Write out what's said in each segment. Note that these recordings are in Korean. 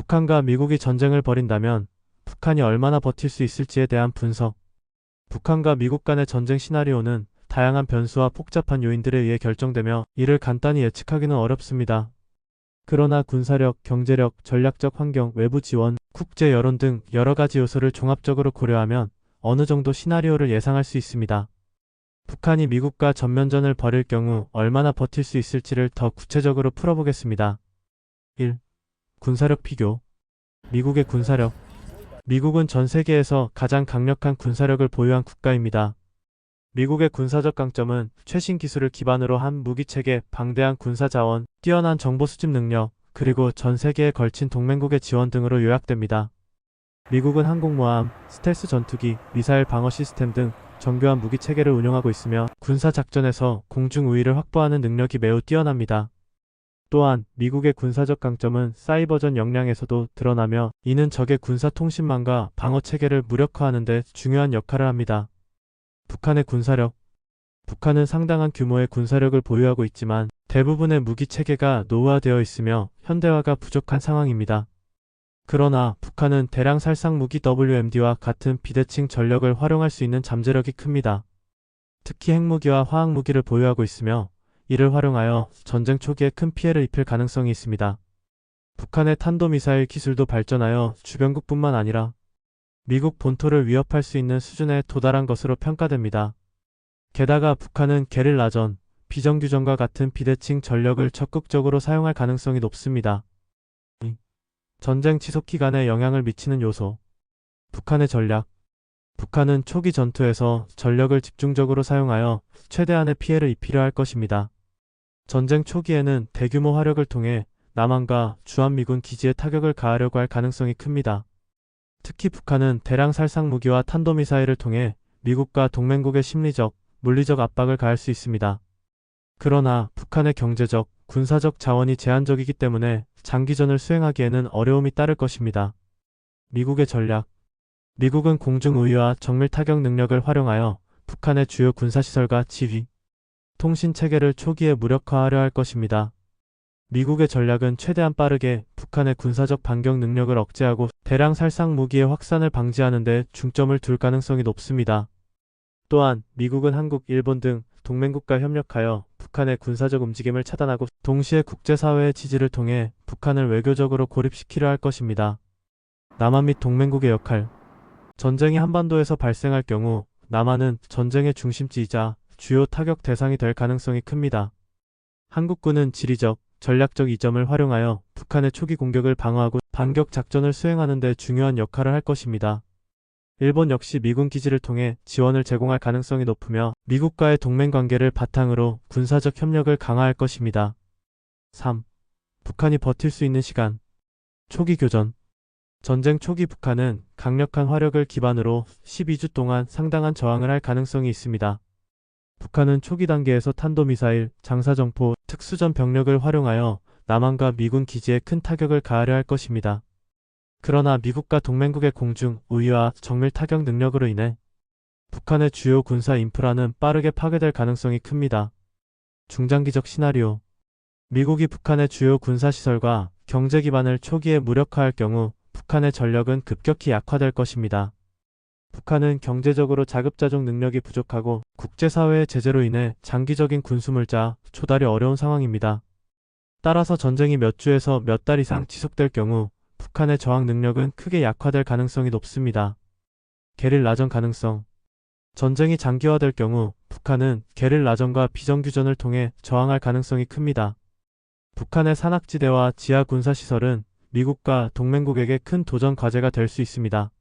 북한과 미국이 전쟁을 벌인다면 북한이 얼마나 버틸 수 있을지에 대한 분석. 북한과 미국 간의 전쟁 시나리오는 다양한 변수와 복잡한 요인들에 의해 결정되며 이를 간단히 예측하기는 어렵습니다. 그러나 군사력, 경제력, 전략적 환경, 외부 지원, 국제 여론 등 여러 가지 요소를 종합적으로 고려하면 어느 정도 시나리오를 예상할 수 있습니다. 북한이 미국과 전면전을 벌일 경우 얼마나 버틸 수 있을지를 더 구체적으로 풀어보겠습니다. 1. 군사력 비교. 미국의 군사력. 미국은 전 세계에서 가장 강력한 군사력을 보유한 국가입니다. 미국의 군사적 강점은 최신 기술을 기반으로 한 무기체계, 방대한 군사자원, 뛰어난 정보 수집 능력, 그리고 전 세계에 걸친 동맹국의 지원 등으로 요약됩니다. 미국은 항공모함, 스텔스 전투기, 미사일 방어 시스템 등 정교한 무기체계를 운용하고 있으며 군사작전에서 공중 우위를 확보하는 능력이 매우 뛰어납니다. 또한 미국의 군사적 강점은 사이버전 역량에서도 드러나며 이는 적의 군사통신망과 방어체계를 무력화하는 데 중요한 역할을 합니다. 북한의 군사력. 북한은 상당한 규모의 군사력을 보유하고 있지만 대부분의 무기체계가 노후화되어 있으며 현대화가 부족한 상황입니다. 그러나 북한은 대량 살상 무기 WMD와 같은 비대칭 전력을 활용할 수 있는 잠재력이 큽니다. 특히 핵무기와 화학무기를 보유하고 있으며 이를 활용하여 전쟁 초기에 큰 피해를 입힐 가능성이 있습니다. 북한의 탄도미사일 기술도 발전하여 주변국뿐만 아니라 미국 본토를 위협할 수 있는 수준에 도달한 것으로 평가됩니다. 게다가 북한은 게릴라전, 비정규전과 같은 비대칭 전력을 적극적으로 사용할 가능성이 높습니다. 전쟁 지속 기간에 영향을 미치는 요소. 북한의 전략. 북한은 초기 전투에서 전력을 집중적으로 사용하여 최대한의 피해를 입히려 할 것입니다. 전쟁 초기에는 대규모 화력을 통해 남한과 주한미군 기지에 타격을 가하려고 할 가능성이 큽니다. 특히 북한은 대량 살상 무기와 탄도미사일을 통해 미국과 동맹국의 심리적, 물리적 압박을 가할 수 있습니다. 그러나 북한의 경제적, 군사적 자원이 제한적이기 때문에 장기전을 수행하기에는 어려움이 따를 것입니다. 미국의 전략. 미국은 공중 우위와 정밀 타격 능력을 활용하여 북한의 주요 군사시설과 지휘, 통신 체계를 초기에 무력화하려 할 것입니다. 미국의 전략은 최대한 빠르게 북한의 군사적 반격 능력을 억제하고 대량 살상 무기의 확산을 방지하는 데 중점을 둘 가능성이 높습니다. 또한 미국은 한국, 일본 등 동맹국과 협력하여 북한의 군사적 움직임을 차단하고 동시에 국제사회의 지지를 통해 북한을 외교적으로 고립시키려 할 것입니다. 남한 및 동맹국의 역할. 전쟁이 한반도에서 발생할 경우 남한은 전쟁의 중심지이자 주요 타격 대상이 될 가능성이 큽니다. 한국군은 지리적, 전략적 이점을 활용하여 북한의 초기 공격을 방어하고 반격 작전을 수행하는 데 중요한 역할을 할 것입니다. 일본 역시 미군 기지를 통해 지원을 제공할 가능성이 높으며 미국과의 동맹관계를 바탕으로 군사적 협력을 강화할 것입니다. 3. 북한이 버틸 수 있는 시간. 초기 교전. 전쟁 초기 북한은 강력한 화력을 기반으로 12주 동안 상당한 저항을 할 가능성이 있습니다. 북한은 초기 단계에서 탄도미사일, 장사정포, 특수전 병력을 활용하여 남한과 미군 기지에 큰 타격을 가하려 할 것입니다. 그러나 미국과 동맹국의 공중, 우위와 정밀 타격 능력으로 인해 북한의 주요 군사 인프라는 빠르게 파괴될 가능성이 큽니다. 중장기적 시나리오. 미국이 북한의 주요 군사시설과 경제 기반을 초기에 무력화할 경우 북한의 전력은 급격히 약화될 것입니다. 북한은 경제적으로 자급자족 능력이 부족하고 국제사회의 제재로 인해 장기적인 군수물자, 조달이 어려운 상황입니다. 따라서 전쟁이 몇 주에서 몇 달 이상 지속될 경우 북한의 저항 능력은 크게 약화될 가능성이 높습니다. 게릴라전 가능성. 전쟁이 장기화될 경우 북한은 게릴라전과 비정규전을 통해 저항할 가능성이 큽니다. 북한의 산악지대와 지하 군사시설은 미국과 동맹국에게 큰 도전 과제가 될 수 있습니다.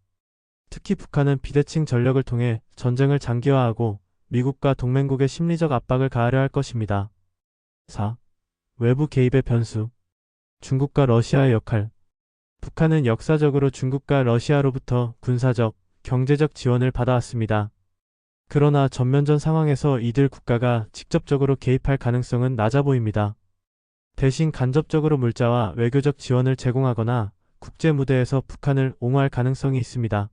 특히 북한은 비대칭 전력을 통해 전쟁을 장기화하고 미국과 동맹국의 심리적 압박을 가하려 할 것입니다. 4. 외부 개입의 변수. 중국과 러시아의 역할. 북한은 역사적으로 중국과 러시아로부터 군사적, 경제적 지원을 받아왔습니다. 그러나 전면전 상황에서 이들 국가가 직접적으로 개입할 가능성은 낮아 보입니다. 대신 간접적으로 물자와 외교적 지원을 제공하거나 국제 무대에서 북한을 옹호할 가능성이 있습니다.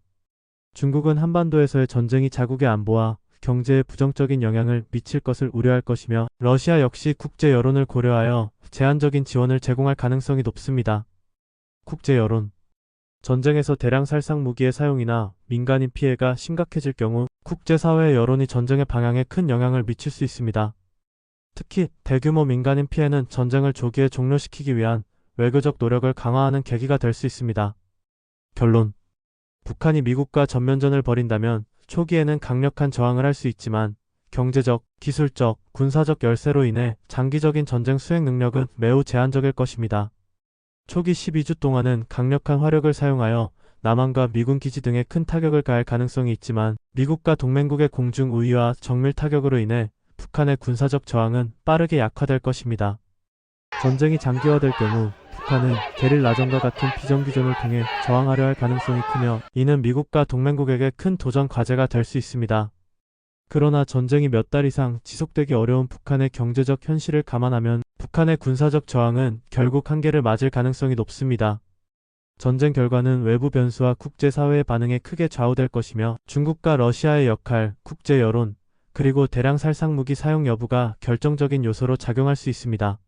중국은 한반도에서의 전쟁이 자국의 안보와 경제에 부정적인 영향을 미칠 것을 우려할 것이며 러시아 역시 국제 여론을 고려하여 제한적인 지원을 제공할 가능성이 높습니다. 국제 여론. 전쟁에서 대량 살상 무기의 사용이나 민간인 피해가 심각해질 경우 국제사회의 여론이 전쟁의 방향에 큰 영향을 미칠 수 있습니다. 특히 대규모 민간인 피해는 전쟁을 조기에 종료시키기 위한 외교적 노력을 강화하는 계기가 될 수 있습니다. 결론. 북한이 미국과 전면전을 벌인다면 초기에는 강력한 저항을 할 수 있지만 경제적, 기술적, 군사적 열세로 인해 장기적인 전쟁 수행 능력은 매우 제한적일 것입니다. 초기 12주 동안은 강력한 화력을 사용하여 남한과 미군 기지 등에 큰 타격을 가할 가능성이 있지만 미국과 동맹국의 공중 우위와 정밀 타격으로 인해 북한의 군사적 저항은 빠르게 약화될 것입니다. 전쟁이 장기화될 경우 북한은 게릴라전과 같은 비정규전을 통해 저항하려 할 가능성이 크며 이는 미국과 동맹국에게 큰 도전 과제가 될 수 있습니다. 그러나 전쟁이 몇 달 이상 지속되기 어려운 북한의 경제적 현실을 감안하면 북한의 군사적 저항은 결국 한계를 맞을 가능성이 높습니다. 전쟁 결과는 외부 변수와 국제사회의 반응에 크게 좌우될 것이며 중국과 러시아의 역할, 국제 여론, 그리고 대량 살상 무기 사용 여부가 결정적인 요소로 작용할 수 있습니다.